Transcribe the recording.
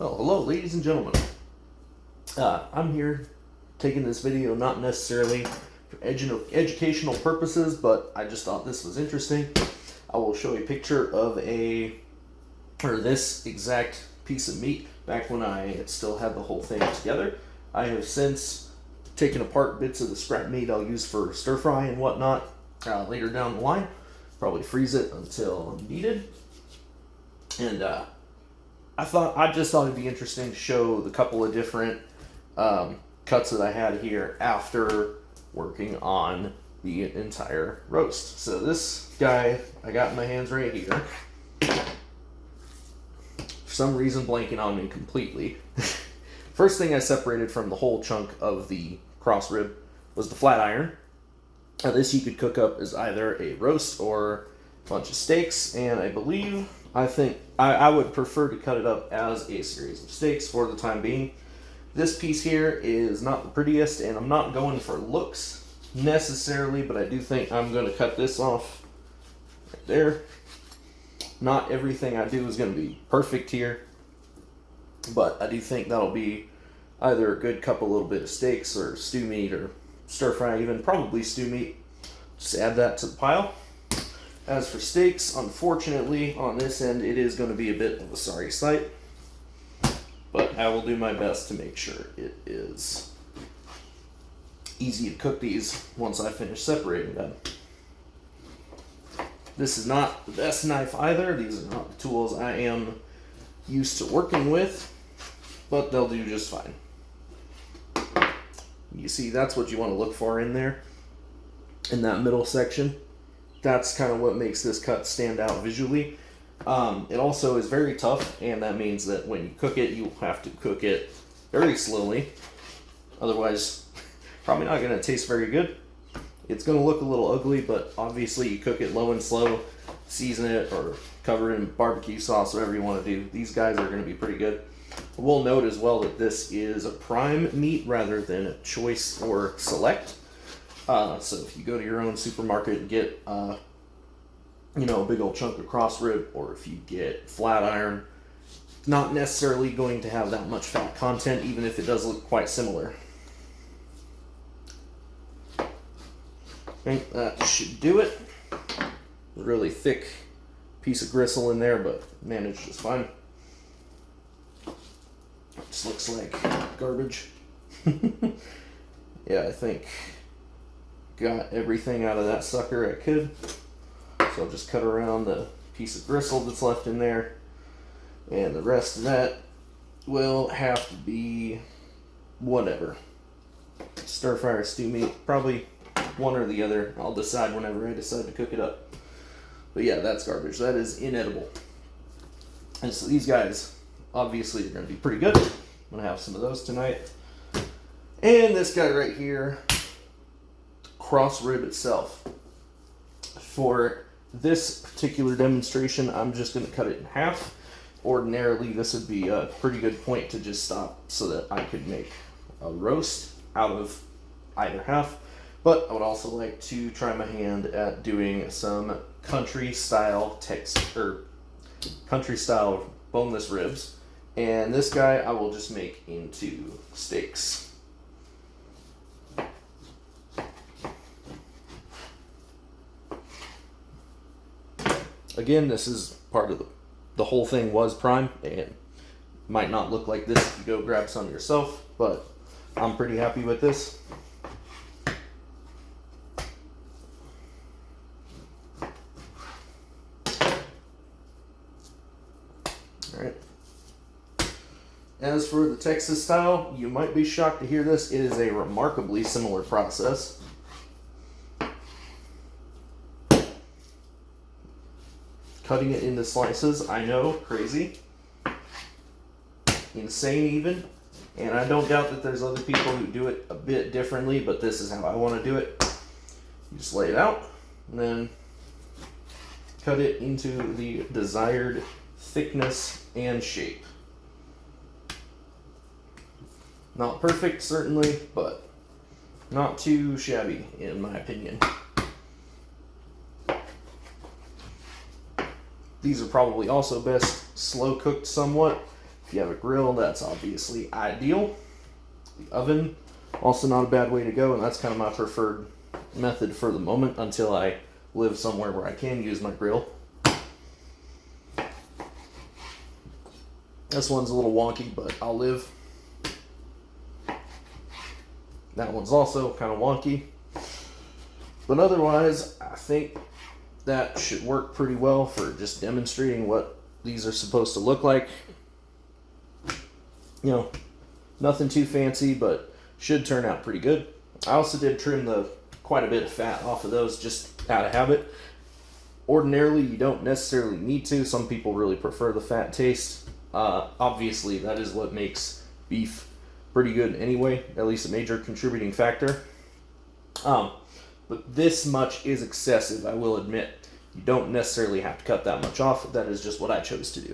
Well, hello, ladies and gentlemen. I'm here taking this video not necessarily for educational purposes, but I just thought this was interesting. I will show a picture of this exact piece of meat back when I still had the whole thing together. I have since taken apart bits of the scrap meat I'll use for stir fry and whatnot later down the line. Probably freeze it until needed. And I just thought it'd be interesting to show the couple of different cuts that I had here after working on the entire roast. So this guy I got in my hands right here. For some reason blanking on me completely. First thing I separated from the whole chunk of the cross rib was the flat iron. Now this you could cook up as either a roast or a bunch of steaks, and I think I would prefer to cut it up as a series of steaks for the time being. This piece here is not the prettiest, and I'm not going for looks necessarily, but I do think I'm going to cut this off right there. Not everything I do is going to be perfect here, but I do think that'll be either a good couple little bit of steaks or stew meat or stir fry, even probably stew meat. Just add that to the pile. As for steaks, unfortunately, on this end, it is going to be a bit of a sorry sight, but I will do my best to make sure it is easy to cook these once I finish separating them. This is not the best knife either. These are not the tools I am used to working with, but they'll do just fine. You see, that's what you want to look for in there, in that middle section. That's kind of what makes this cut stand out visually. It also is very tough, and that means that when you cook it, you have to cook it very slowly. Otherwise, probably not going to taste very good. It's going to look a little ugly, but obviously you cook it low and slow, season it, or cover it in barbecue sauce, whatever you want to do. These guys are going to be pretty good. We'll note as well that this is a prime meat rather than a choice or select. So if you go to your own supermarket and get, a big old chunk of cross rib, or if you get flat iron, not necessarily going to have that much fat content, even if it does look quite similar. I think that should do it. A really thick piece of gristle in there, but managed just fine. Just looks like garbage. Yeah, I think got everything out of that sucker I could. So I'll just cut around the piece of gristle that's left in there. And the rest of that will have to be whatever. Stir fry or stew meat, probably one or the other. I'll decide whenever I decide to cook it up. But yeah, that's garbage. That is inedible. And so these guys, obviously, are going to be pretty good. I'm going to have some of those tonight. And this guy right here, cross rib itself. For this particular demonstration, I'm just going to cut it in half. Ordinarily, this would be a pretty good point to just stop so that I could make a roast out of either half. But I would also like to try my hand at doing some country style boneless ribs. And this guy I will just make into steaks. Again, this is part of the whole thing was prime, and might not look like this if you go grab some yourself, but I'm pretty happy with this. Alright. As for the Texas style, you might be shocked to hear this. It is a remarkably similar process. Cutting it into slices, I know, crazy, insane even, and I don't doubt that there's other people who do it a bit differently, but this is how I want to do it. You just lay it out, and then cut it into the desired thickness and shape. Not perfect, certainly, but not too shabby, in my opinion. These are probably also best slow cooked somewhat, If you have a grill, that's obviously ideal. The oven, also not a bad way to go, and that's kind of my preferred method for the moment until I live somewhere where I can use my grill. This one's a little wonky, but I'll live. That one's also kind of wonky. But otherwise, I think that should work pretty well for just demonstrating what these are supposed to look like. You know, nothing too fancy, but should turn out pretty good. I also did trim quite a bit of fat off of those just out of habit. Ordinarily, you don't necessarily need to. Some people really prefer the fat taste. Obviously, that is what makes beef pretty good anyway, at least a major contributing factor. But this much is excessive, I will admit. You don't necessarily have to cut that much off. That is just what I chose to do.